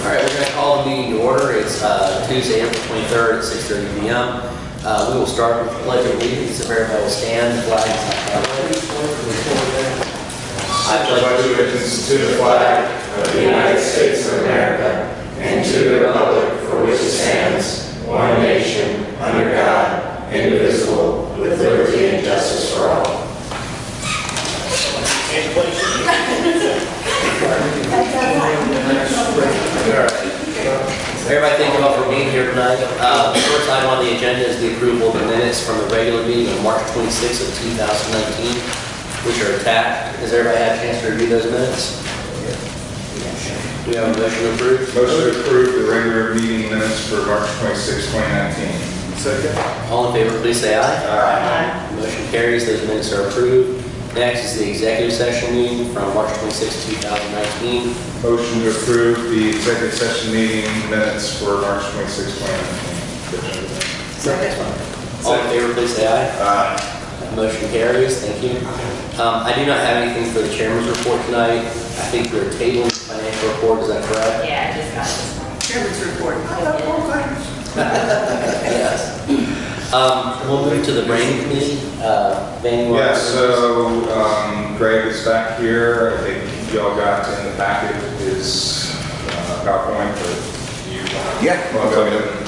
All right, we're going to call the meeting to order. It's Tuesday, April 23rd at 6:30 p.m. We will start with the Pledge of Allegiance. If everybody will stand, the flag is I pledge allegiance to the flag of the United States of America and to the republic for which it stands, one nation, under God, indivisible, with liberty and justice for all. Everybody think about for being here tonight. The first item on the agenda is the approval of the minutes from the regular meeting on March 26th of 2019, which are attached. Has everybody had a chance to review those minutes? Do we have a motion to approve? Motion to approve the regular meeting minutes for March 26, 2019. Second. All in favor, please say aye. Aye. Motion carries. Those minutes are approved. Next is the executive session meeting from March 26, 2019. Motion to approve the executive session meeting minutes for March 26, 2019. Second. All in favor, please say aye. Aye. Motion carries. Thank you. I do not have anything for the chairman's report tonight. I think we're tabling the financial report. Is that correct? Yeah, I just got this chairman's report. Yes. We'll move to the branding committee. Yeah, so Greg is back here. I think y'all got in the packet his PowerPoint, but you want to go ahead and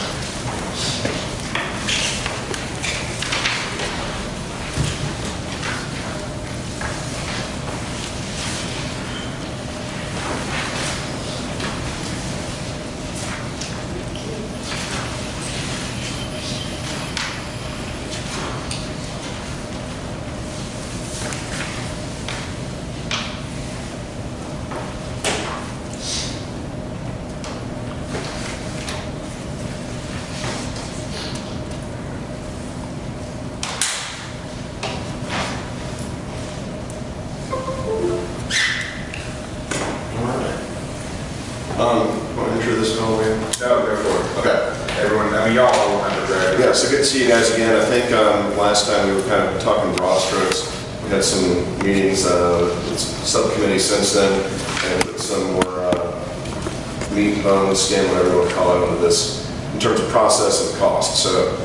Want to intro this at all, man? no, go for it. Okay. Everyone, I mean, y'all all remember Greg. Yeah, so good to see you guys again. I think last time we were kind of talking broad strokes. We had some meetings with subcommittees since then, and put some more meat and bones, skin, whatever you want to call it, into this in terms of process and cost. So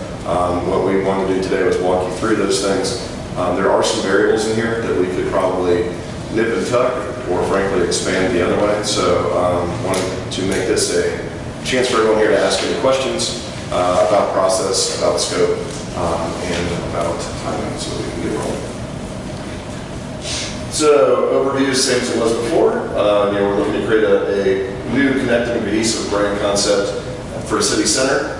what we wanted to do today was walk you through those things. There are some variables in here that we could probably nip and tuck, or frankly expand the other way. So wanted to make this a chance for everyone here to ask any questions about process, about scope, and about timing, so we can get rolling. So overview is the same as it was before. We're looking to create a new connected and cohesive brand concept for a city center.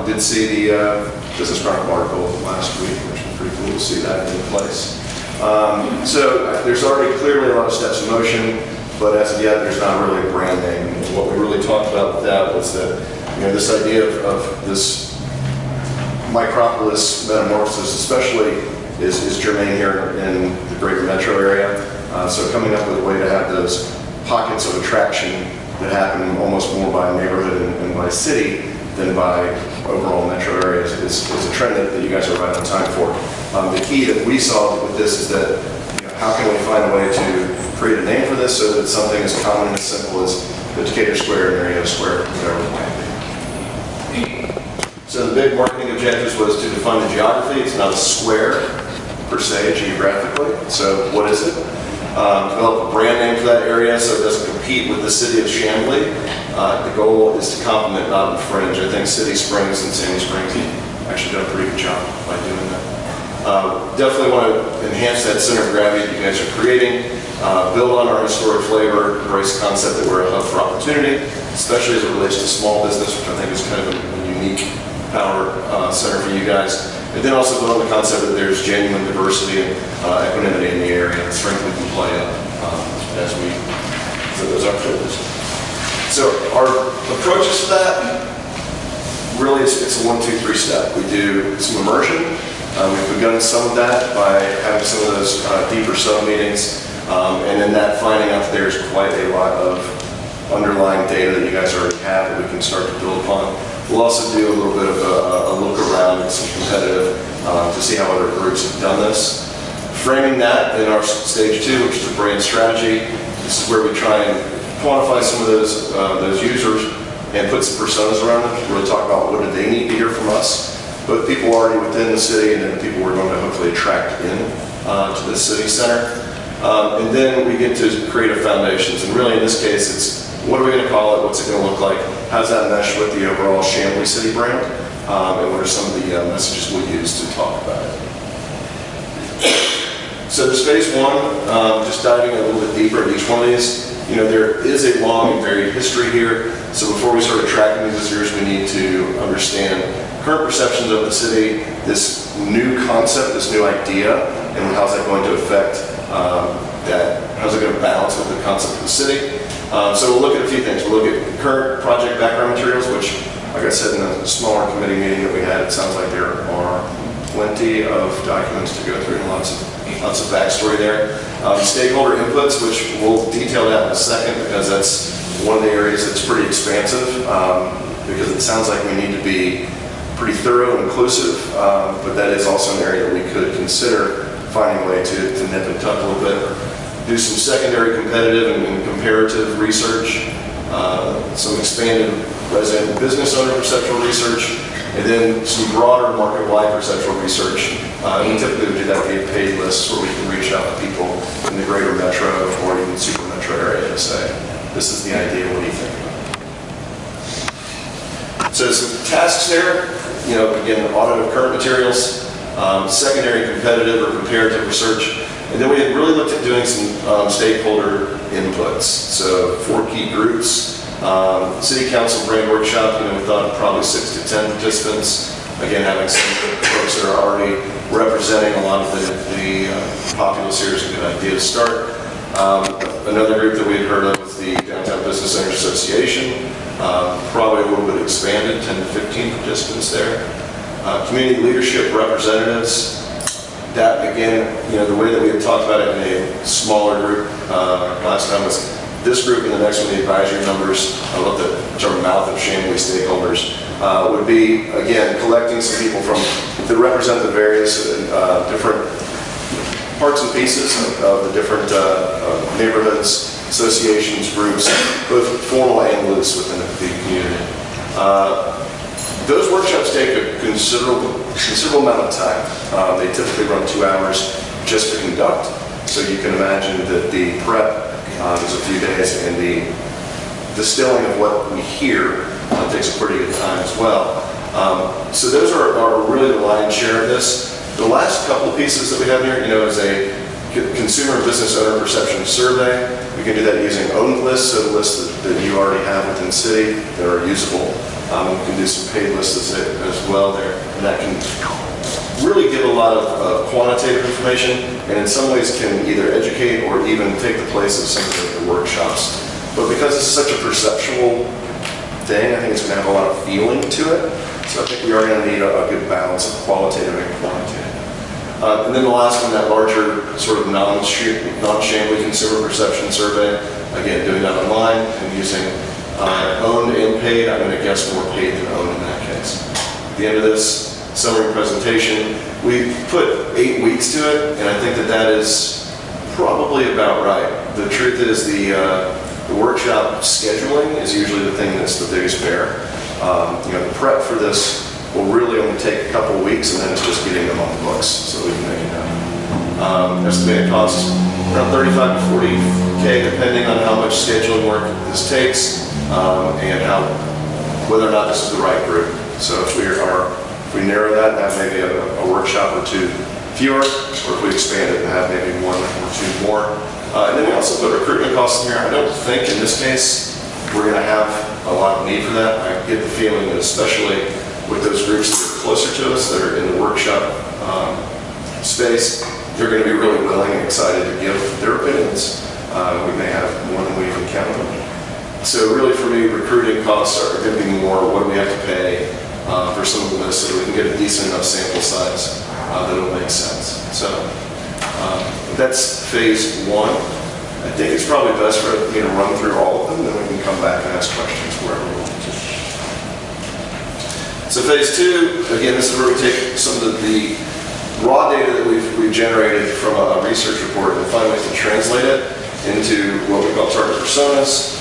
Did see the Business Chronicle article last week, which was pretty cool to see that in place. So there's already clearly a lot of steps in motion, but as of yet, there's not really a brand name. And what we really talked about with that was that, this idea of this micropolis metamorphosis especially is germane here in the greater metro area. So coming up with a way to have those pockets of attraction that happen almost more by neighborhood and by city than by overall metro areas is a trend that you guys are right on time for. The key that we saw with this is that how can we find a way to create a name for this so that it's something as common and as simple as the Decatur Square and Marietta Square, whatever it might be. So the big marketing objectives was to define the geography. It's not a square per se geographically. So what is it? Develop a brand name for that area so it doesn't compete with the city of Chamblee. The goal is to complement, not infringe. I think City Springs and Sandy Springs have actually done a pretty good job by doing that. Definitely want to enhance that center of gravity that you guys are creating, build on our historic flavor, embrace the concept that we're a hub for opportunity, especially as it relates to small business, which I think is kind of a unique power center for you guys. And then also build on the concept that there's genuine diversity and equanimity in the area, and strength we can play up as we set those up for this. So our approaches to that, really it's a 1, 2, 3 step. We do some immersion. We've begun some of that by having some of those deeper sub-meetings, and in that finding out that there's quite a lot of underlying data that you guys already have that we can start to build upon. We'll also do a little bit of a look around and some competitive to see how other groups have done this. Framing that in our stage 2, which is the brand strategy, this is where we try and quantify some of those users and put some personas around them to really talk about what do they need to hear from us, both people already within the city and then people we're going to hopefully attract in to the city center. And then we get to creative foundations, and really in this case it's what are we going to call it, what's it going to look like, how does that mesh with the overall Chamblee City brand, and what are some of the messages we'll use to talk about it. So there's phase one, just diving a little bit deeper at each one of these. You know, there is a long and varied history here, so before we start attracting visitors, we need to understand current perceptions of the city, this new concept, this new idea, and how's that going to affect how's it going to balance with the concept of the city. So we'll look at a few things. We'll look at current project background materials, which, like I said in the smaller committee meeting that we had, it sounds like there are plenty of documents to go through and lots of backstory there. Stakeholder inputs, which we'll detail that in a second because that's one of the areas that's pretty expansive because it sounds like we need to be pretty thorough and inclusive, but that is also an area that we could consider finding a way to nip and tuck a little bit. Do some secondary competitive and comparative research, some expanded resident and business owner perceptual research, and then some broader market-wide perceptual research. We typically do that via paid lists where we can reach out to people in the greater metro or even super metro area to say, this is the idea, what do you think? So some tasks there, you know, again, audit of current materials, secondary competitive or comparative research, and then we had really looked at doing some stakeholder inputs. So 4 key groups, city council brand workshop, you know, we thought probably 6 to 10 participants. Again, having some folks that are already representing a lot of the populace here is a good idea to start. Another group that we had heard of was the Downtown Business Owners Association, probably a little bit expanded, 10 to 15 participants there. Community leadership representatives. That, again, you know, the way that we had talked about it in a smaller group last time was this group and the next one, the advisory members, I love the term mouth of Chamblee stakeholders, would be, again, collecting some people that represent the various different parts and pieces of the different neighborhoods, associations, groups, both formal and loose within the community. Those workshops take a considerable amount of time. They typically run 2 hours just to conduct. So you can imagine that the prep is a few days, and the distilling of what we hear takes a pretty good time as well. So those are really the lion's share of this. The last couple of pieces that we have here, you know, is a consumer and business owner perception survey. We can do that using owned lists, so the lists that you already have within the city that are usable. We can do some paid lists as well there, and that can really give a lot of quantitative information, and in some ways can either educate or even take the place of some of the workshops. But because it's such a perceptual thing, I think it's going to have a lot of feeling to it. So I think we are going to need a good balance of qualitative and quantitative. And then the last one, that larger sort of non-Chamblee consumer perception survey, again, doing that online and using owned and paid. I'm going to guess more paid than owned in that case. At the end of this summary presentation, we put 8 weeks to it, and I think that is probably about right. The truth is the workshop scheduling is usually the thing that's the biggest bear. You know, the prep for this will really only take a couple of weeks, and then it's just getting them on the books so we can make it happen. Estimated cost around 35 to 40K, depending on how much scheduling work this takes and whether or not this is the right group. So if we narrow that and have maybe a workshop or 2 fewer, or if we expand it and have maybe 1 or 2 more. And then we also put recruitment costs in here. I don't think in this case we're going to have a lot of need for that. I get the feeling that especially with those groups that are closer to us, that are in the workshop space, they're going to be really willing and excited to give their opinions. We may have more than we even counted on. So really for me, recruiting costs are going to be more what do we have to pay for some of this so that we can get a decent enough sample size that it'll make sense. So that's phase 1. I think it's probably best for me to run through all of them, then we can come back and ask questions wherever we want to. So phase 2, again, this is where we take some of the raw data that we've generated from a research report and find ways to translate it into what we call target personas,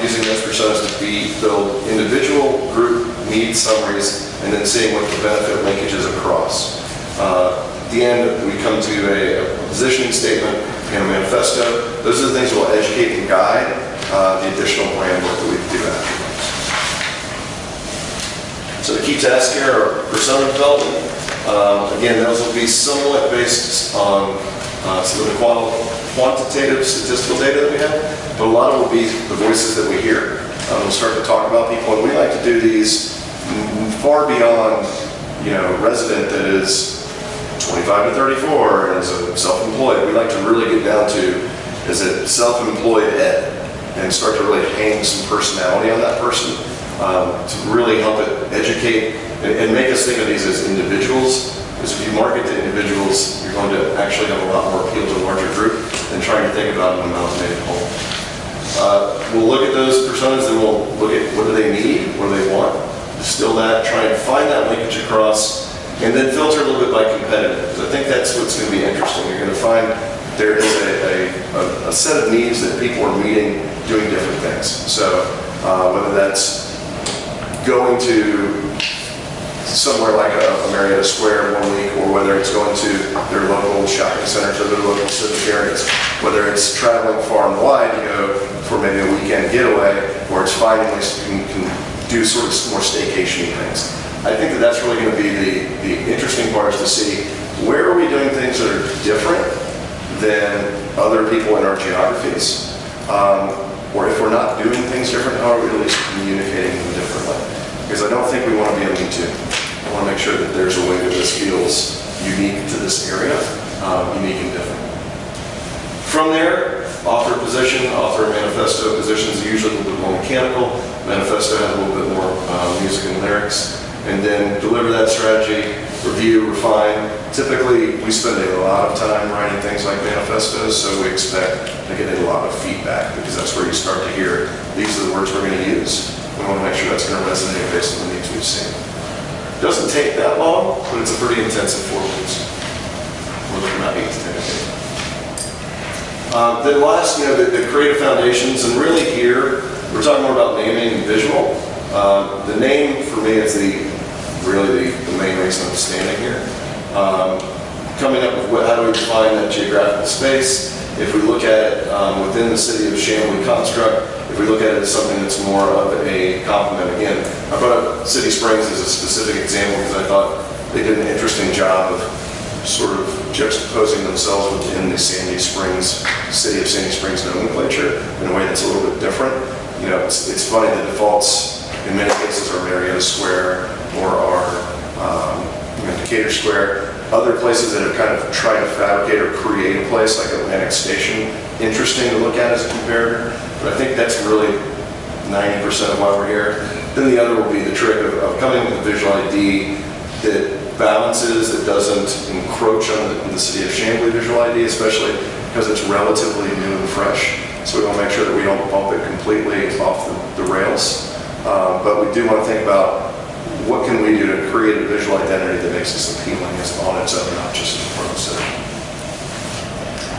using those personas to build individual group need summaries and then seeing what the benefit linkage is across. At the end, we come to a positioning statement and a manifesto. Those are the things that will educate and guide the additional plan work that we do afterwards. So the key tasks here are persona development. Again, those will be somewhat based on some of the quantitative statistical data that we have, but a lot of it will be the voices that we hear. We'll start to talk about people, and we like to do these far beyond, resident that is 25 to 34 and is a self-employed. We like to really get down to, is it self-employed ed, and start to really hang some personality on that person to really help it educate and make us think of these as individuals. Because if you market to individuals, you're going to actually have a lot more appeal to a larger group than trying to think about an amalgamated whole. We'll look at those personas and we'll look at what do they need, what do they want, distill that, try and find that linkage across, and then filter a little bit by competitive. Because I think that's what's going to be interesting. You're going to find there is a set of needs that people are meeting doing different things. So whether that's going to somewhere like a Marietta Square 1 week, or whether it's going to their local shopping centers or their local civic areas, whether it's traveling far and wide to go for maybe a weekend getaway, or it's finding ways you can do sort of more staycation things. I think that that's really going to be the interesting part, is to see where are we doing things that are different than other people in our geographies, or if we're not doing things different, how are we at least communicating them differently? Because I don't think we want to be a me too. I want to make sure that there's a way that this feels unique to this area, unique and different. From there, author position, author manifesto positions are usually a little bit more mechanical. Manifesto has a little bit more music and lyrics. And then deliver that strategy, review, refine. Typically, we spend a lot of time writing things like manifestos, so we expect to get a lot of feedback, because that's where you start to hear, these are the words we're going to use. We want to make sure that's going to resonate based on the needs we've seen. It doesn't take that long, but it's a pretty intensive 4 weeks. We're looking at 8 to 10 days. Then last, the creative foundations, and really here, we're talking more about naming and visual. The name for me is really the main reason I'm standing here. Coming up with how do we define that geographical space. If we look at it within the city of Chamblee construct, if we look at it as something that's more of a complement, again, I brought up City Springs as a specific example because I thought they did an interesting job of sort of juxtaposing themselves within the Sandy Springs, City of Sandy Springs nomenclature in a way that's a little bit different. It's funny, the defaults in many cases are Marietta Square or are Decatur Square. Other places that have kind of tried to fabricate or create a place like Atlantic Station, interesting to look at as a comparator, but I think that's really 90% of why we're here. Then the other will be the trick of coming with a visual ID that balances, that doesn't encroach on the city of Chamblee visual ID, especially because it's relatively new and fresh. So we want to make sure that we don't bump it completely off the rails. But we do want to think about what can we do to create a visual identity that makes us appealing as on its own, not just as part of the city.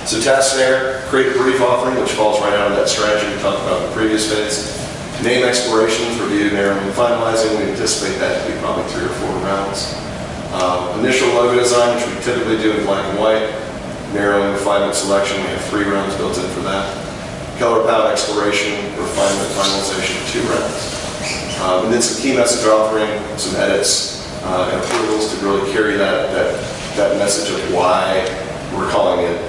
So tasks there, create a brief offering, which falls right out of that strategy we talked about in the previous phase. Name explorations, review, narrowing, and finalizing. We anticipate that to be probably 3 or 4 rounds. Initial logo design, which we typically do in black and white. Narrowing, refinement, selection. We have 3 rounds built in for that. Color palette exploration, refinement, finalization, 2 rounds. And then some key message authoring, some edits, and approvals to really carry that message of why we're calling it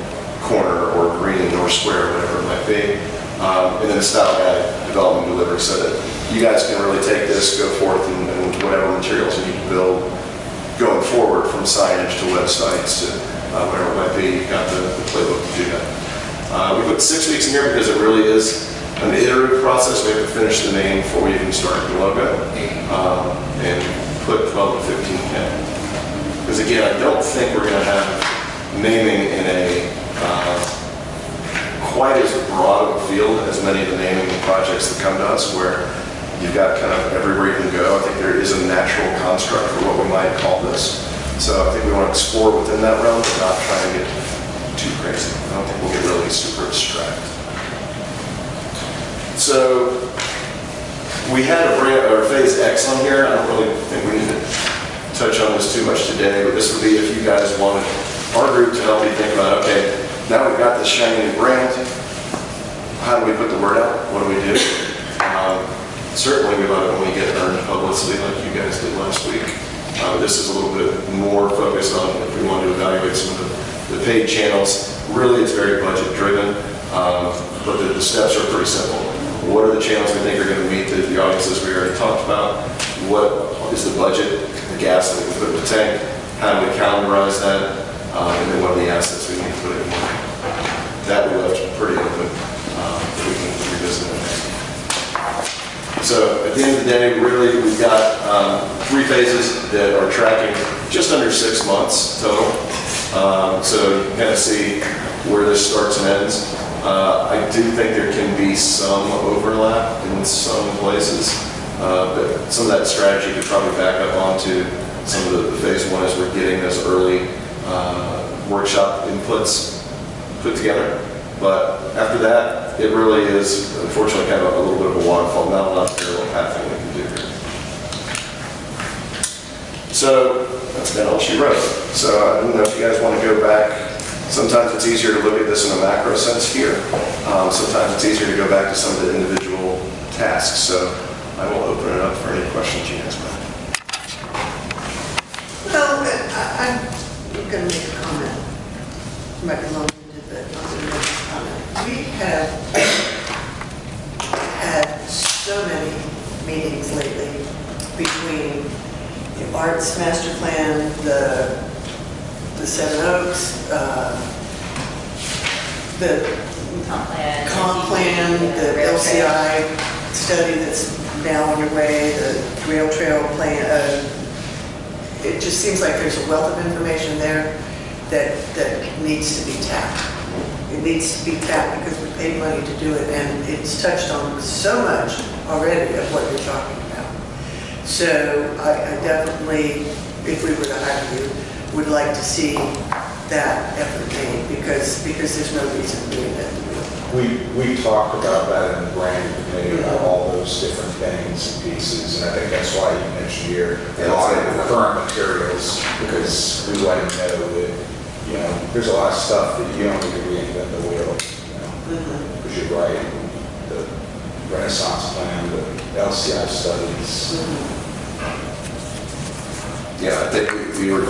corner or green or square, whatever it might be. And then a style guide, development, delivery, so that you guys can really take this, go forth, and whatever materials you need to build going forward, from signage to websites to whatever it might be, you've got the playbook to do that. We put 6 weeks in here because it really is an iterative process. We have to finish the name before we even start the logo, and put 12 to 15K. Because again, I don't think we're going to have naming in a quite as broad of a field as many of the naming projects that come to us, where you've got kind of everywhere you can go. I think there is a natural construct for what we might call this. So I think we want to explore within that realm, but not try and get too crazy. I don't think we'll get really super abstract. So We had a phase X on here. I don't really think we need to touch on this too much today, but this would be if you guys wanted our group to help you think about, okay, now we've got this shiny new brand. How do we put the word out? What do we do? Certainly we love it when we get earned publicity like you guys did last week. This is a little bit more focused on if we want to evaluate some of the paid channels. Really, it's very budget driven, but the steps are pretty simple. What are the channels we think are going to meet the audiences we already talked about? What is the budget, the gas that we can put in the tank? How do we calendarize that? And then what are the assets we need to put in? That we left pretty open. We can revisit it next. So at the end of the day, really, we've got 3 phases that are tracking just under 6 months total. So you can kind of see where this starts and ends. I do think there can be some overlap in some places, but some of that strategy could probably back up onto some of the phase 1 as we're getting those early workshop inputs put together. But after that, it really is, unfortunately, kind of a little bit of a waterfall, not a lot of parallel pathing we can do here. So that's about all she wrote. So I don't know if you guys want to go back. Sometimes it's easier to look at this in a macro sense here. Sometimes it's easier to go back to some of the individual tasks. So I will open it up for any questions you guys have. Well, I'm going to make a comment. It might be long-winded, but I'm going to make a comment. We have had so many meetings lately between the Arts Master Plan, the Seven Oaks, the comp plan, the LCI study that's now underway, the rail trail plan. It just seems like there's a wealth of information there that needs to be tapped. It needs to be tapped because we paid money to do it, and it's touched on so much already of what you're talking about. So I definitely, if we were to hire you, would like to see that effort made because there's no reason doing that. We talked about that in the brand committee about all those different things and pieces, and I think that's why you mentioned here a lot of the current materials, because we let them know that, there's a lot of stuff that you don't need to reinvent the wheel, because you're right, the Renaissance plan, the LCI studies. Yeah, I think we were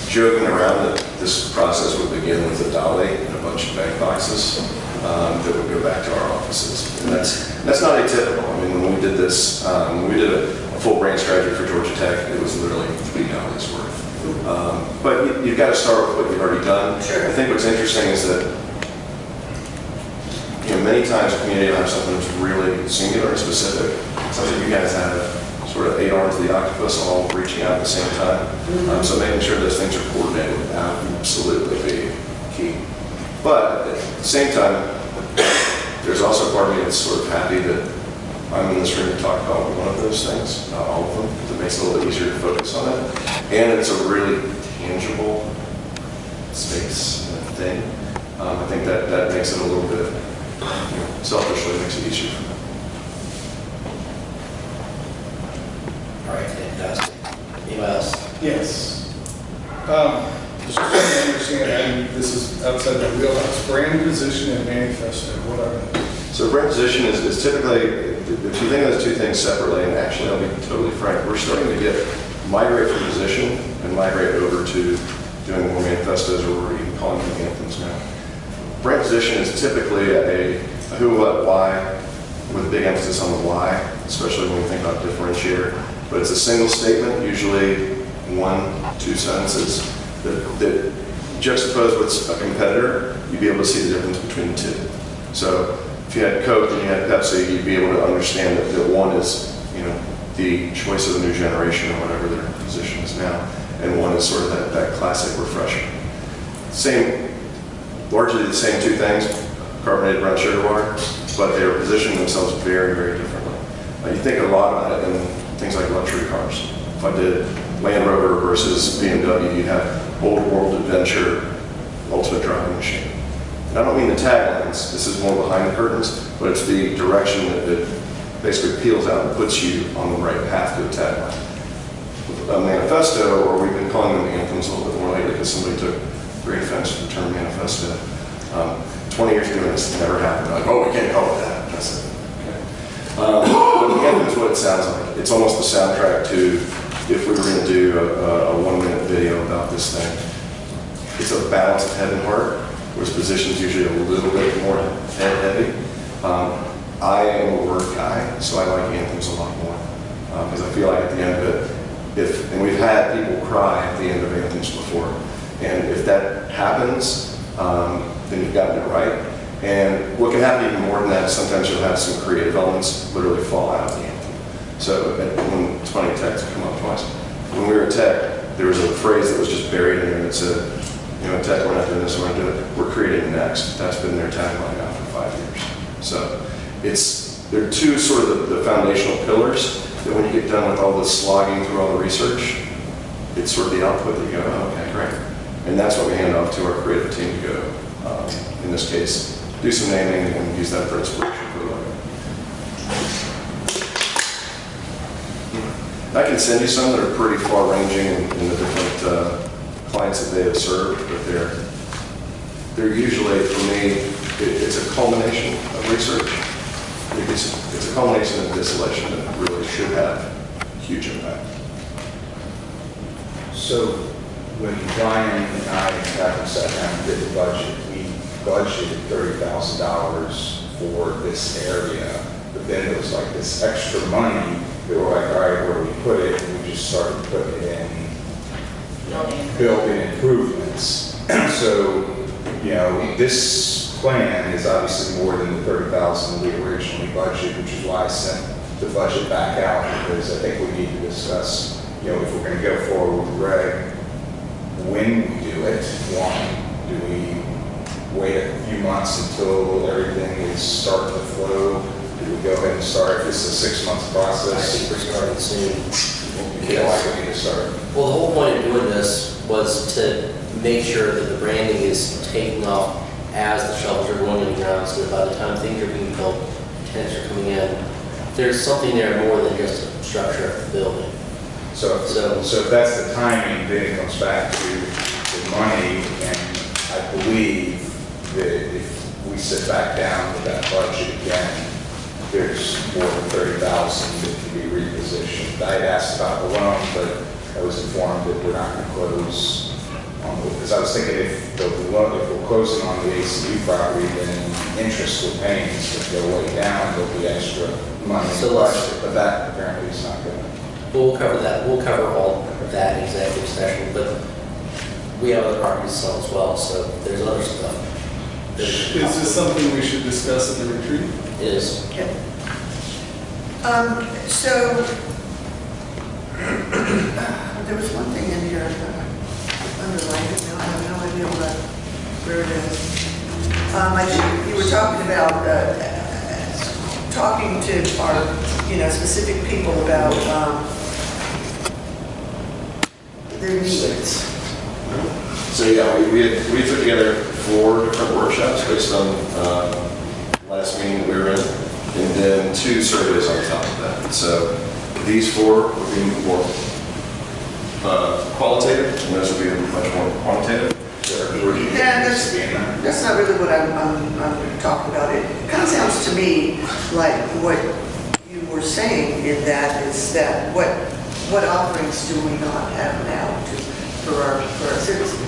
joking around that this process would begin with a dolly and a bunch of bank boxes that would go back to our offices. And that's not atypical. I mean, when we did this, when we did a full brand strategy for Georgia Tech, it was literally 3 dollies worth. But you've got to start with what you've already done. Sure. I think what's interesting is that many times a community will have something that's really singular and specific. Something you guys have sort of 8 arms of the octopus all reaching out at the same time. So making sure those things are coordinated would absolutely be key. But at the same time, there's also a part of me that's sort of happy that I'm in this room to talk about one of those things, not all of them, because it makes it a little bit easier to focus on it. And it's a really tangible space and thing. I think that makes it a little bit, selfishly makes it easier for me. All right, fantastic. Anybody else? Yes. Just trying to understand, and this is outside the wheelhouse, brand position and manifesto, what are they? So brand position is typically, if you think of those two things separately, and actually I'll be totally frank, we're starting to migrate from position and migrate over to doing more manifestos, or we're even calling them anthems now. Brand position is typically a who, what, why, with a big emphasis on the why, especially when we think about differentiator. But it's a single statement, usually 1-2 sentences, that juxtapose with a competitor, you'd be able to see the difference between the two. So if you had Coke and you had Pepsi, you'd be able to understand that one is, the choice of the new generation or whatever their position is now, and one is sort of that classic refresher. Largely the same 2 things, carbonated brown sugar water, but they're positioning themselves very, very differently. You think a lot about it in things like luxury cars. If I did Land Rover versus BMW, you'd have old world adventure, ultimate driving machine. And I don't mean the taglines, this is more behind the curtains, but it's the direction that basically peels out and puts you on the right path to a tagline. With a manifesto, or we've been calling them anthems a little bit more lately because somebody took great offense to the term manifesto. 20 years doing this, it never happened. Like, oh, we can't call it that. I said, okay. But the anthem is what it sounds like. It's almost the soundtrack to, if we were going to do a 1-minute video about this thing. It's a balance of head and heart, whereas position's usually a little bit more head heavy. I am a word guy, so I like anthems a lot more. Because I feel like at the end of it, and we've had people cry at the end of anthems before, and if that happens, then you've gotten it right. And what can happen even more than that is sometimes you'll have some creative elements literally fall out of the anthem. So when it's funny, Tech's come up twice. When we were at Tech, there was a phrase that was just buried in there that said, you know, Tech, we're not doing this, we're not doing it. We're creating next. That's been their tagline now for 5 years. So they're two sort of the foundational pillars that when you get done with all this slogging through all the research, it's sort of the output that you go, oh, okay, great. And that's what we hand off to our creative team to go, in this case, do some naming and use that for inspiration for the logo. I can send you some that are pretty far-ranging in the different clients that they have served, but they're usually, for me, it's a culmination of research. It's a culmination of distillation that really should have huge impact. So when Brian and I sat down and did the budget, we budgeted $30,000 for this area, but then it was like this extra money that we're like, all right, where do we put it? And we just started putting it in building improvements. So, you know, this plan is obviously more than the $30,000 we originally budgeted, which is why I sent the budget back out, because I think we need to discuss, you know, if we're going to go forward with Greg, when we do it. One, do we wait a few months until everything is starting to flow? Do we go ahead and start? If it's a 6-month process, I think we're starting soon. you feel like we need to start. Well, the whole point of doing this was to make sure that the branding is taking off as the shovels are going in the ground, so that by the time things are being built, tenants are coming in, there's something there more than just a structure of the building. So if that's the timing, then it comes back to the money, and I believe that if we sit back down with that budget again, there's more than 30,000 that can be repositioned. I had asked about the loan, but I was informed that we're not going to close on the, because I was thinking if we're closing on the ACU property, then interest we're paying is going to go way down, there'll be extra money in the budget, but that apparently is not going to. We'll cover that. We'll cover all of that in executive session, but we have other properties to sell as well, so there's other stuff. Is this something we should discuss at the retreat? It is. Okay. So, there was one thing in here, underlined it, now I have no idea where it is. I think you were talking about, talking to our, specific people about their needs. So yeah, we took together 4 different workshops based on last meeting that we were in, and then 2 surveys on top of that. So these 4 would be more qualitative, and those would be much more quantitative. Yeah, that's not really what I'm talking about. It kind of sounds to me like what you were saying in that is that what offerings do we not have now for our citizens?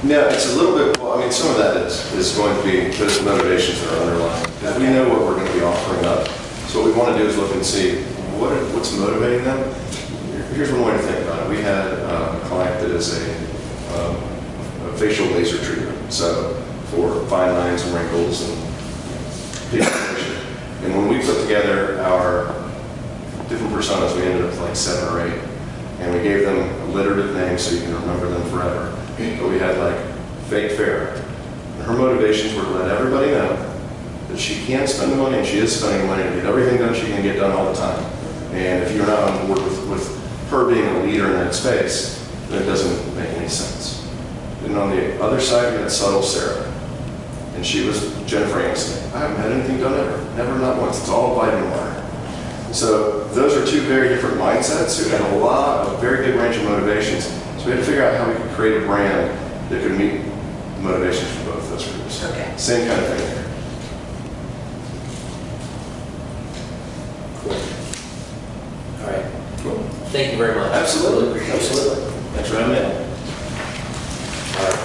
No, it's a little bit, well, I mean, some of that is going to be, those motivations that are underlying. Because we know what we're going to be offering up. So what we want to do is look and see what's motivating them. Here's one way to think about it. We had a client that is a facial laser treatment, so for fine lines and wrinkles and pigmentation. And when we put together our different personas, we ended up with like 7 or 8. And we gave them alliterative names so you can remember them forever. But we had like Fake Farrah. And her motivations were to let everybody know that she can spend the money, and she is spending money to get everything done she can get done all the time. And if you're not on board with her being a leader in that space, then it doesn't make any sense. And on the other side, we had Subtle Sarah. And she was Jennifer Aniston. I haven't had anything done ever. Never, not once. It's all vitamin water. So those are two very different mindsets who had a very good range of motivations. So we had to figure out how we could create a brand that could meet the motivations for both those groups. Okay. Same kind of thing here. Cool. All right. Cool. Thank you very much. Absolutely. Really appreciate it. Absolutely. Thanks for having me. All right.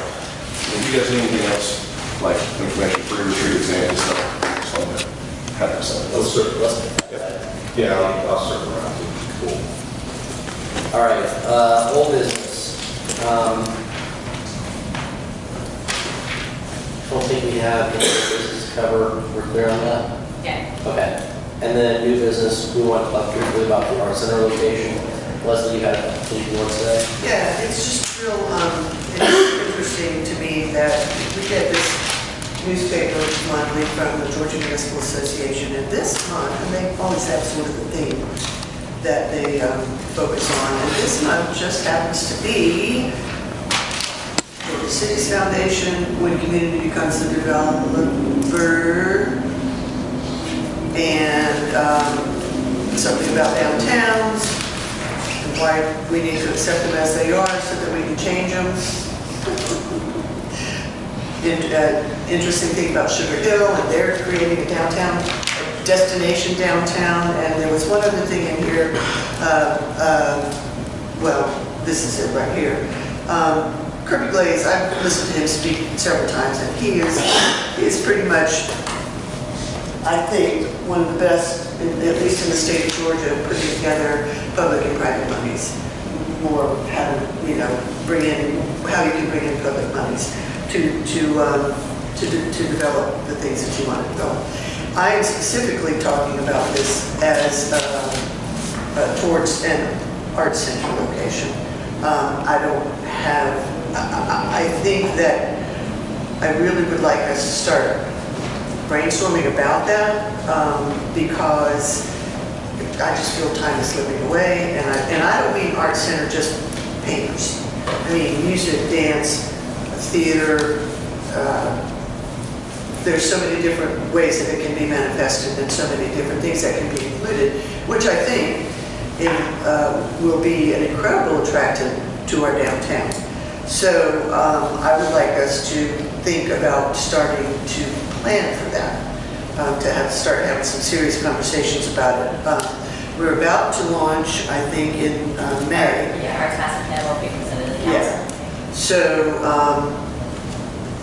If you guys need anything else, like information for your retreat exam and stuff, just let me know. Happy to send it. Yeah, I'll circle around to it. Cool. All right, old business. Don't think we have any business to cover. We're clear on that? Yeah. Okay. And then new business, we want to talk briefly about the art center location. Leslie, you have anything you want to say? Yeah, it's just real interesting to me that we get this newspaper monthly from the Georgia Municipal Association, and this month, and they always have sort of a theme that they focus on, and this month just happens to be the City's Foundation when community becomes the developer, and something about downtowns, and why we need to accept them as they are so that we can change them. Interesting thing about Sugar Hill, and they're creating a downtown, a destination downtown, and there was one other thing in here, well, this is it right here. Kirby Glaze, I've listened to him speak several times, and he is pretty much, I think, one of the best, at least in the state of Georgia, putting together public and private monies. More how to, bring in, how you can bring in public monies to develop the things that you want to develop. I am specifically talking about this as towards an art center location. I don't have, I think that I really would like us to start brainstorming about that because I just feel time is slipping away, and I don't mean art center just painters. I mean music, dance, theater. There's so many different ways that it can be manifested, and so many different things that can be included, which I think will be an incredible attractant to our downtown. So I would like us to think about starting to plan for that, to start having some serious conversations about it. We're about to launch, I think, in May. Yeah, our master plan will be presented at the Yeah. council. So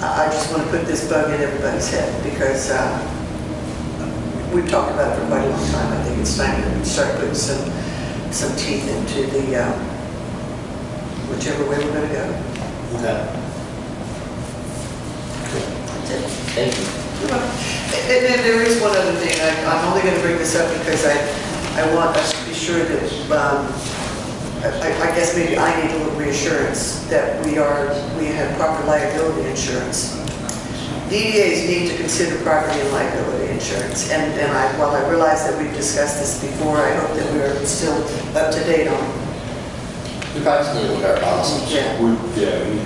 I just want to put this bug in everybody's head because we've talked about it for quite a long time. I think it's time to start putting some teeth into the whichever way we're going to go. Okay. That's it. Thank you. And then there is one other thing. I'm only going to bring this up because I want us to be sure that, I guess maybe I need a little reassurance that we have proper liability insurance. DDAs need to consider property and liability insurance. And while I realize that we've discussed this before, I hope that we're still up to date on it. We probably just need to look at our policies. Yeah. We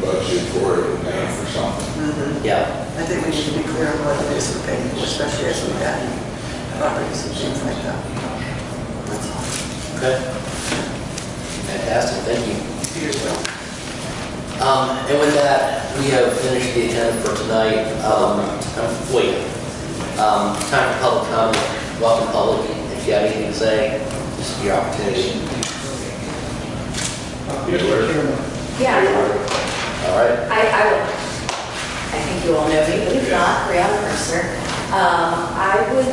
budgeted for it and paying for something. Yeah. I think we need to be clear on what it is we're paying for, especially as we've got properties and things like that. That's all. Okay. Fantastic, thank you. You as well. And with that, we have finished the agenda for tonight. Time for public comment. Welcome, public. If you have anything to say, this is your opportunity. Yeah, All right. I will. I think you all know me, but if not, Brianna Mercer. I would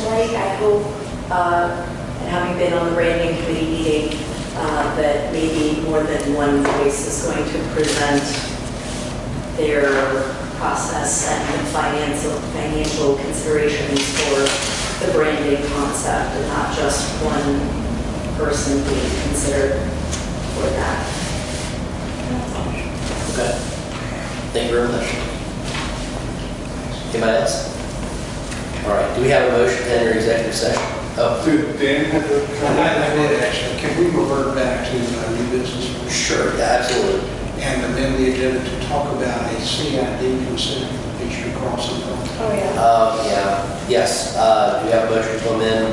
like, I hope, and having been on the branding committee meeting, that maybe more than one voice is going to present their process and financial considerations for the branding concept, and not just one person being considered for that. Okay. Thank you very much. Anybody else? All right. Do we have a motion to enter executive session? Oh, Dan had the I did actually. Can we revert back to new business? sure. Yeah, absolutely. And amend the agenda to talk about a CID consent for Peachtree Crossing? Oh, yeah. Yeah. Yes. Do we have a motion to amend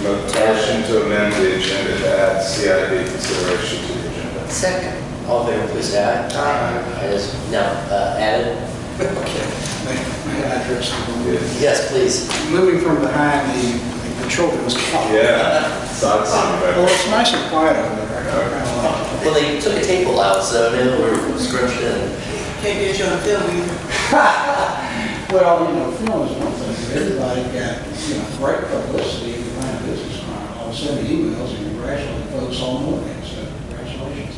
Motion to amend the agenda to add CID consideration to the agenda. Second. All in favor, please say aye. Aye. It is now added. May I address the board? Yes, please. Moving from behind the children's car. Yeah. So I'd see Well, it's nice and quiet over there. I kinda like it. Well, they took a table out, so now we're scrunched in. Can't get you on film either. Well, film is one thing, but everybody got, great publicity behind business crime. I was sending emails and congratulating folks all morning, so congratulations.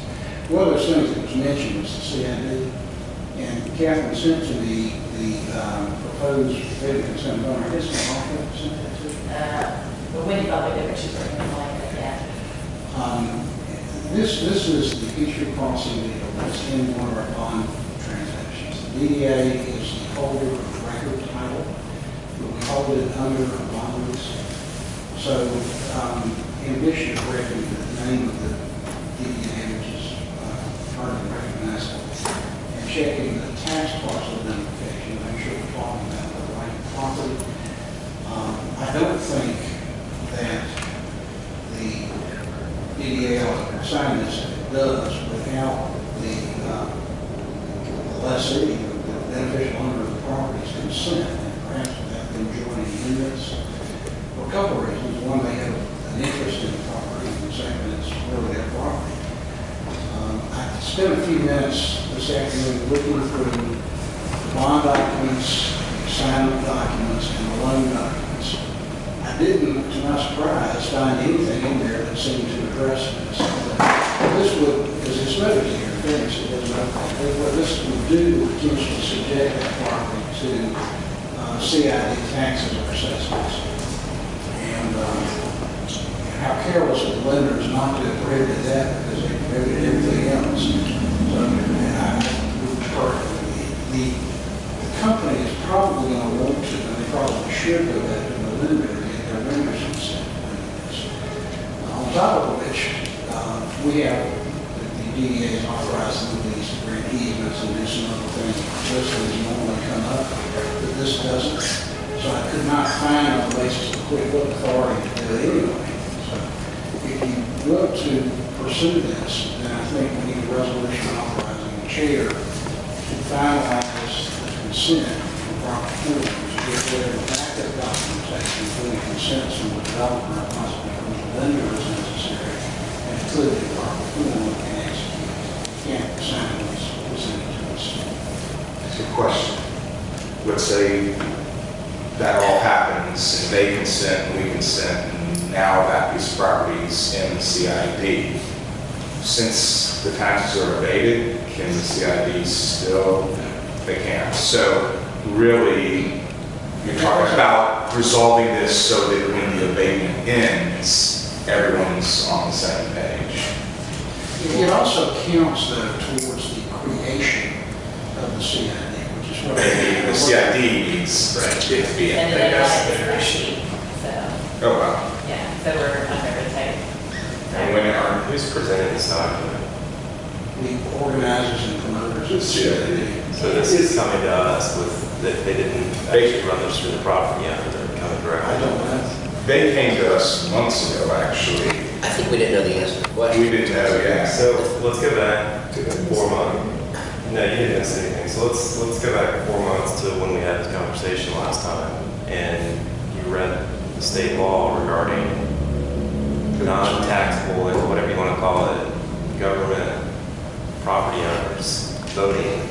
One of those things that was mentioned was the CID, and Catherine sent to me the proposed written consent order. I guess my office sent that to you. But when you probably different, she's working on like that, yeah. This is the Peachtree Crossing deal that's in one of our bond transactions. The DDA is the holder of the record title, but we hold it under a bond lease. So, in addition to correcting the name of the DDA, which is hardly recognizable, and checking the tax parcel identification, make sure we're talking about the right property. I don't think that the DDA will sign this if it does without the lessee, the beneficial owner of the property's consent, and perhaps without them joining units. For a couple of reasons. One, they have an interest in the property, and second, it's really their property. I spent a few minutes this afternoon looking through the bond documents, the assignment documents, and the loan documents. I didn't, to my surprise, find anything in there that seemed to address this. This would, as it's noted here, in fairness, it does not, what this would do would potentially subject that property to CID taxes or assessments. And how careless of the lenders not to have prohibited that because they prohibited everything else. So, the company is probably going to want to, and they probably should go back to the lender and get their lenders consent on this. On top of which, we have, the DDA is authorizing these grant easements and do some other things. Those things normally come up, but this doesn't. So I could not find on the basis of quick look authority to do it anyway. So if you look to pursue this, then I think we need a resolution authorizing the chair to finalize the consent for proper forms, to get rid of the backup documentation, including consents from the developer, possibly from the lender as necessary, and include the proper form and execute. Can't sign what's presented to us. That's a good question. Let's say that all happens, and they consent, and we consent, and now that piece of property is in the CID. Since the taxes are abated, can the CID still? They can't. So really, you're talking about resolving this so that when the abatement ends, everyone's on the same page. It also counts, though, towards the creation of the CID, which is what The CID needs it to be in. And then like it's sheet, so, Oh, wow. yeah, so we're on every type. And when are, Who's presenting this document? the organizers and promoters of the CID. So this is coming to us with, that they didn't actually run this through the property yet, but they're coming directly. I don't know. they came to us months ago, actually. I think we didn't know the answer to the question. We didn't know, yeah. So let's go back to 4 months. No, you didn't miss anything. So let's go back 4 months to when we had this conversation last time, and you read the state law regarding non-taxable, and whatever you want to call it, government property owners voting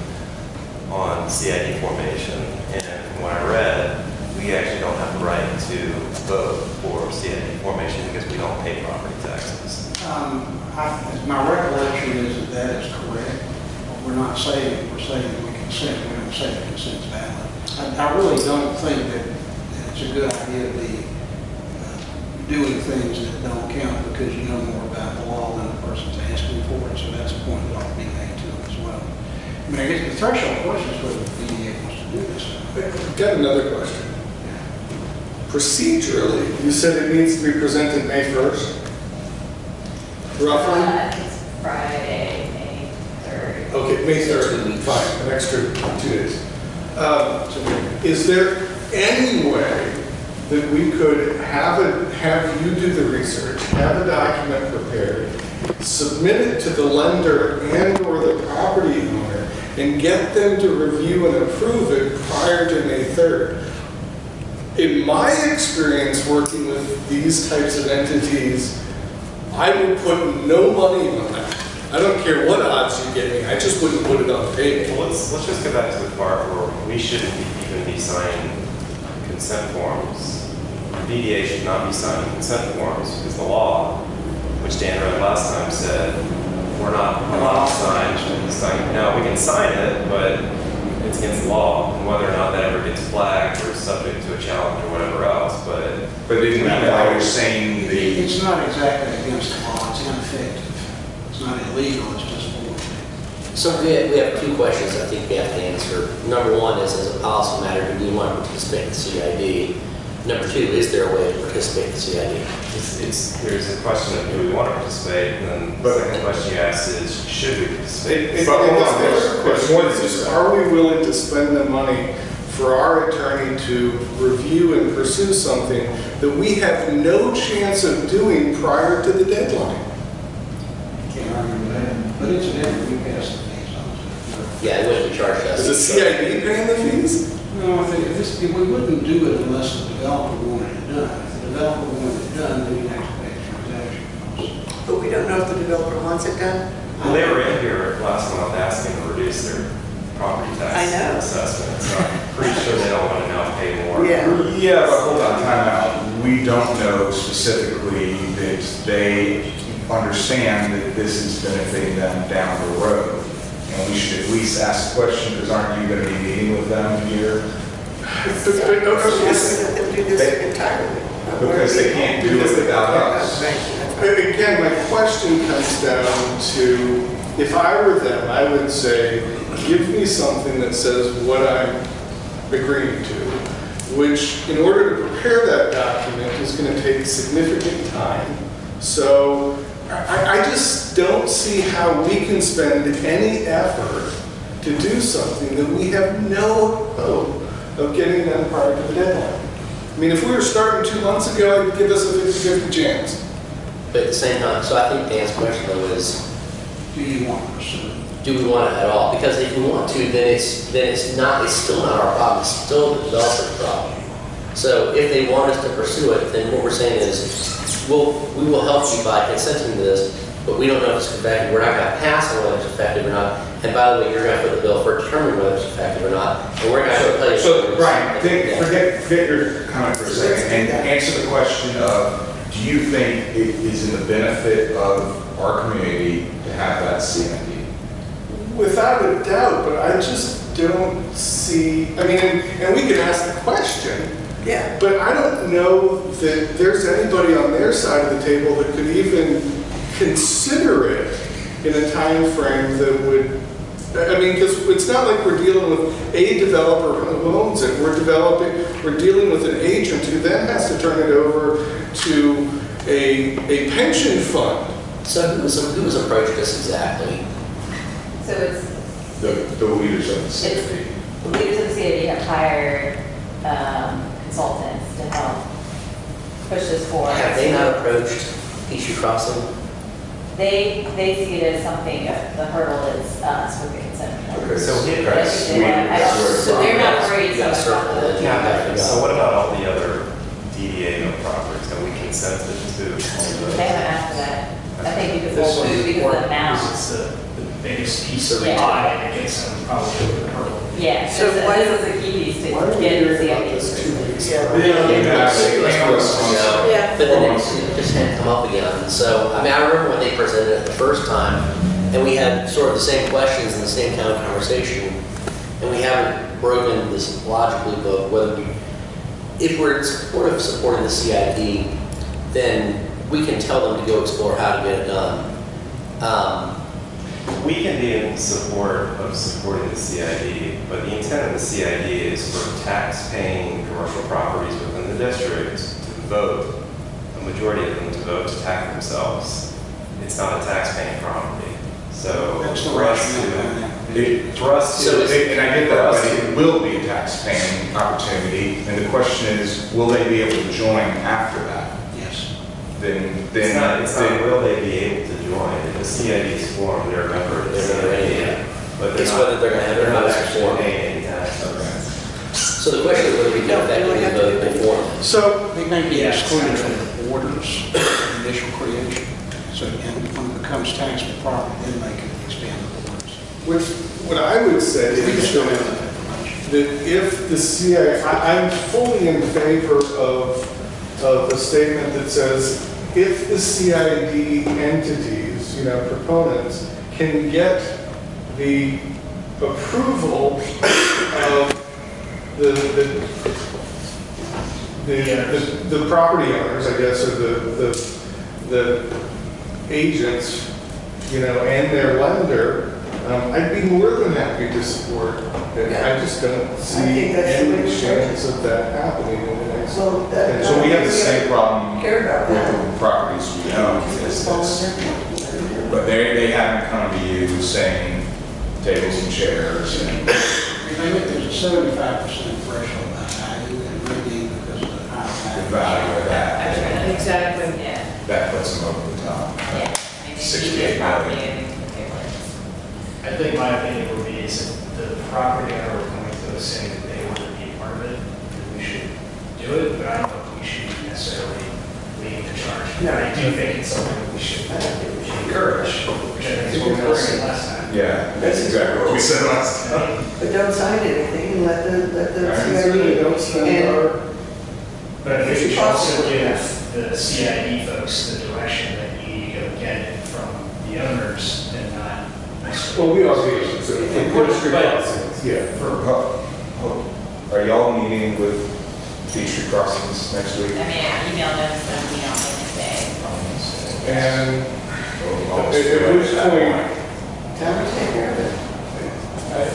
on CID formation. And from what I read, we actually don't have the right to vote for CID formation because we don't pay property taxes. My recollection is that that is correct. We're not saying, we're saying that we consent, we don't say that consent's valid. I really don't think that it's a good idea to be doing things that don't count because you know more about the law than the person's asking for it, so that's a point that ought to be made to them as well. I mean, I guess the threshold question is whether the DDA wants to do this. I've got another question. Procedurally, you said it needs to be presented May 1st? Roughly? It's Friday, May 3rd. Okay, May 3rd, 2 weeks. fine, an extra 2 days. Is there any way that we could have you do the research, have a document prepared, submit it to the lender and or the property owner, and get them to review and approve it prior to May 3rd. In my experience working with these types of entities, I would put no money on that. I don't care what odds you give me, I just wouldn't put it on the table. Well, let's just go back to the part where we shouldn't even be signing consent forms. BDA should not be signing consent forms because the law, which Dan read last time, said we're not allowed to sign. Now, we can sign it, but it's against the law, and whether or not that ever gets flagged or subject to a challenge or whatever else, but isn't that why you're saying the, It's not exactly against the law, it's ineffective. It's not illegal, it's just illegal. So we have two questions I think we have to answer. Number one is, as a policy matter, do we want to participate in the CID? Number two, is there a way to participate in the CID? there's a question of do we want to participate, and then the second question you asked is, should we participate? And the third question is, are we willing to spend the money for our attorney to review and pursue something that we have no chance of doing prior to the deadline? Can't argue that. But incidentally, we passed the fees on it. Yeah, it wouldn't be charged us. Is the CID paying the fees? No, I think we wouldn't do it unless the developer wanted it done. If the developer wanted it done, then you'd have to pay transaction costs. But we don't know if the developer wants it done. Well, they were in here last month asking to reduce their property tax I know. assessment, so I'm pretty sure they don't want to now pay more. Yeah. yeah, but hold on, time out. We don't know specifically that they understand that this is benefiting them down the road. And we should at least ask the question, because aren't you going to be meeting with them here? Let them do this entirely. Because they can't do it without us. Again, my question comes down to, if I were them, I would say, give me something that says what I'm agreeing to, which in order to prepare that document is going to take significant time. So I just don't see how we can spend any effort to do something that we have no hope of getting done prior to the deadline. I mean, if we were starting 2 months ago, I'd give us a 50-50 chance. But at the same time, so I think Dan's question though is, Do you want to pursue it? do we want it at all? Because if we want to, then it's still not our problem, it's still the developer's problem. So if they want us to pursue it, then what we're saying is, we will help you by consenting to this, but we don't know if it's effective. We're not going to pass on whether it's effective or not. And by the way, you're going to put the bill for determining whether it's effective or not. And we're going to replace. So, Brian, forget your comment for a second and answer the question of, do you think it is in the benefit of our community to have that CMD? Without a doubt, but I just don't see, I mean, and we can ask the question, Yeah. but I don't know that there's anybody on their side of the table that could even consider it in a time frame that would, I mean, because it's not like we're dealing with a developer who owns it. We're dealing with an agent who then has to turn it over to a pension fund. So who's approached this exactly? So it's, The leaders of the city. the leaders of the CDDA have hired consultants to help push this forward. Have they not approached Peachtree Crossing? They see it as something, the hurdle is us with the consent. Okay, So that's- So they're not worried so Yeah, much about certainly. the. Yeah. So what about all the other DDA properties that we consented to? They haven't asked for that. I think because This of one the amount. It's the biggest piece of the Yeah. pie, and it gets them probably over the hurdle. Yeah, So so why- this is the key piece to Why are we get the hearing about CID. this 2 weeks Yeah. ago? Yeah. But then it just hadn't come up again. So, I mean, I remember when they presented it the first time, and we had sort of the same questions and the same kind of conversation, and we haven't broken this logic loop of whether if we're in support of supporting the CID, then we can tell them to go explore how to get it done. We can be in support of supporting the CID, but the intent of the CID is for tax-paying commercial properties within the district to vote, a majority of them to vote to tax themselves. It's not a tax-paying property. So That's the for us rationale to, behind that. For us, So it's- and I get that, but it will be a tax-paying opportunity, and the question is, will they be able to join after that? Yes. It's not will they be able to join. If the CID's formed, they're a member of the CID. But It's whether they're gonna have their they're not votes actually formed. paying any tax. So the question is whether we can effectively vote before. So, They may be Yes. excluded from the orders, of initial creation. So, and when it becomes taxable property, then they can expand the orders. what I would say We can is still that have that information. that if the CID, I'm fully in favor of a statement that says, if the CID entities, proponents, can get the approval of the property owners, I guess, or the agents, and their lender, I'd be more than happy to support it. I just don't see think that's the way any we should. chance of that happening in the next. Well, that. So we have the same problem Care about that. with the properties we own. But they haven't come to you saying tables and chairs and. I think there's a 75% threshold on value, and maybe because of the high The value of that, Exactly. Yeah, that puts them over the top. yeah. I mean, 68 property, million. I think, okay, I think my opinion would be is if the property owner were coming to us saying that they want to be a part of it, then we should do it, but I don't know if we should necessarily lead the charge. No. I do think it's something that we should I don't think we should. encourage, which I think is what we were saying last time. Yeah, that's exactly what we said last time. But don't sign anything and let the I certainly CID. don't spend and- our, But We if should we should also possibly, give the CID folks the direction that you need to go get it from the owners and not necessarily. well, we are the, so for Peachtree But- Crossings, yeah. Are y'all meeting with Peachtree Crossings next week? I mean, I emailed them, so we don't make a day. And Almost at which ready. point, Time to take care of it.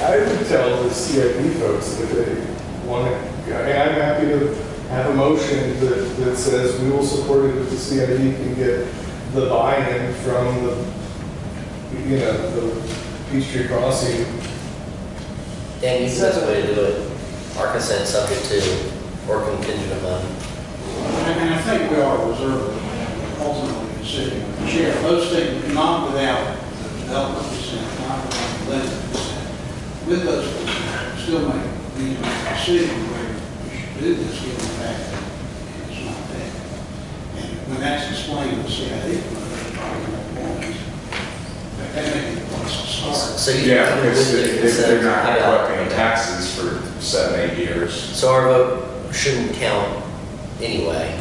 I would tell the CID folks that they want to, I'm happy to have a motion that says we will support it if the CID can get the buy-in from the Peachtree Crossing. Dan, you the best way to do it. Our consent subject to or contingent upon. And I think we are reserved ultimately decision with the chair. Those things, not without the development consent, not without the lender consent. With those consents, still need to make a decision whether we should do this, given the fact that it's not there. And when that's explained to the CID, there's probably no warnings. That may be the place to start. So you Yeah, come in because with the consent. they're not Yeah. collecting taxes for 7, 8 years. So our vote shouldn't count anyway.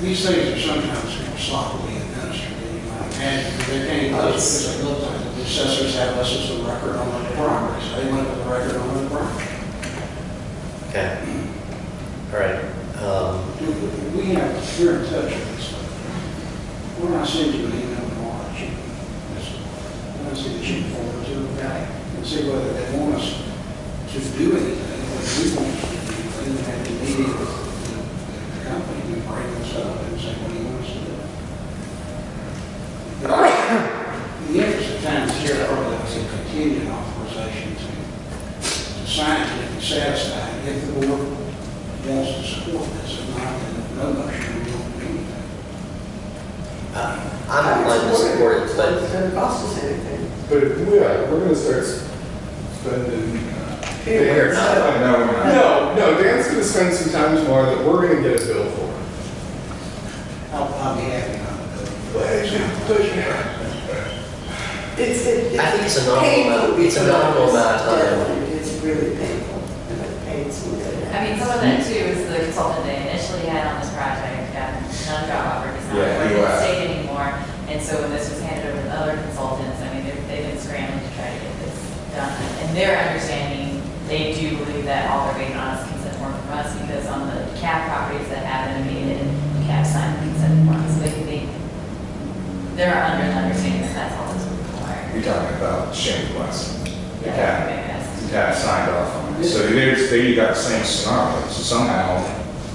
These things are sometimes sloppily administered, you might imagine. They can't do this because they look like the assessors have us as a record on the property, so they went with the record on the property. Okay. All right. We have, we're in touch with this stuff. We're not sending you an email tomorrow. I want to see the chief forward to the guy and see whether they want us to do anything, what we want us to do. They don't have to meet with the company and bring this up and say, what do you want us to do? In the interest of time, the chair probably has a continued authorization to sign it and be satisfied. If the board wants to support this, if not, then no motion will do anything. I'm inclined to support it, It but doesn't cost us anything. But we're going to start spending. we're not. No, we're not. No, Dan's going to spend some time tomorrow that we're going to get a bill for. I'll be happy on it. I think it's a nominal amount. It's a nominal amount of time. It's really painful, and it pains me. I mean, some of that too is the consultant they initially had on this project, got another job offer, he's not Yeah, working he at the left. state anymore. And so when this was handed over to other consultants, I mean, they've been scrambling to try to get this done. And their understanding, they do believe that all they're waiting on is consent form from us, because on the CAP properties that haven't immediate, CAP signed the consent form. So they're under the understanding that that's all that's required. You're talking about Shannon West. The Yeah, cat, maybe that's- the cat signed off on it. So there you got the same scenario. So somehow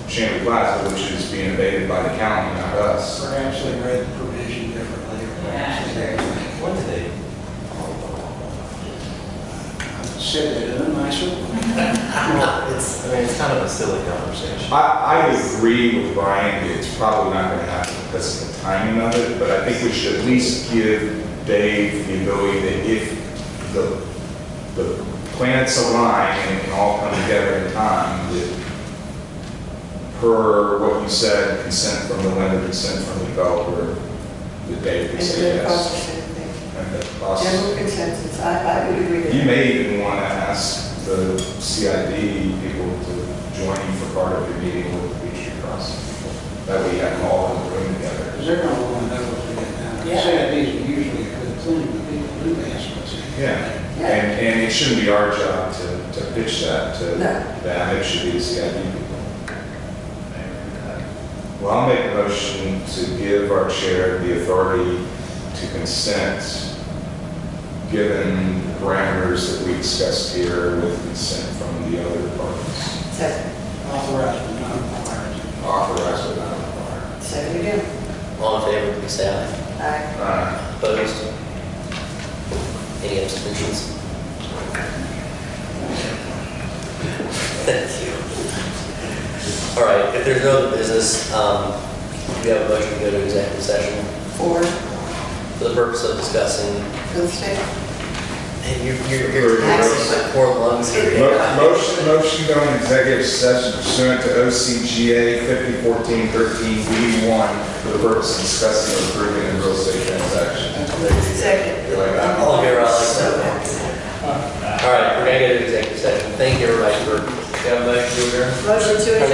Shannon Plaza, which is being evaded by the county, not us. Perhaps they read the provision differently, or perhaps they Yeah, didn't. When did they said that in a nicer way. It's kind of a silly conversation. I agree with Brian, it's probably not gonna happen because of the timing of it, but I think we should at least give Dave the ability that if the planets align and it can all come together in time, that per what you said, consent from the lender, consent from the developer, that Dave could And say the yes. process, same thing. And that process- General consensus, I would agree with You that. may even want to ask the CID people to join you for part of your meeting with the Beach Street Crossing people. That way you have them all in the room together. Because they're going to want to know what's going down. Yeah. CIDs are usually a good thing, but people do ask what's in. Yeah, Yeah. and it shouldn't be our job to pitch that to No. them, it should be the CID people. Well, I'll make a motion to give our chair the authority to consent, given the parameters that we discussed here with consent from the other parties. Second, Authorized but not required. Authorized but not required. second again. All in favor, please say aye. Aye. Opposed? Any abstentions? Thank you. All right, if there's no other business, we have a motion to go to executive session For for the purpose of discussing, real estate. and you're taxing my poor lungs here. Motion to go into executive session pursuant to OCGA 5014-13B1 for the purpose of discussing or approving a real estate transaction. Second. You like that? All in favor, I like that. All right, we're gonna go to executive session. Thank you, everybody, for, you have a motion to adjourn? Motion to adjourn.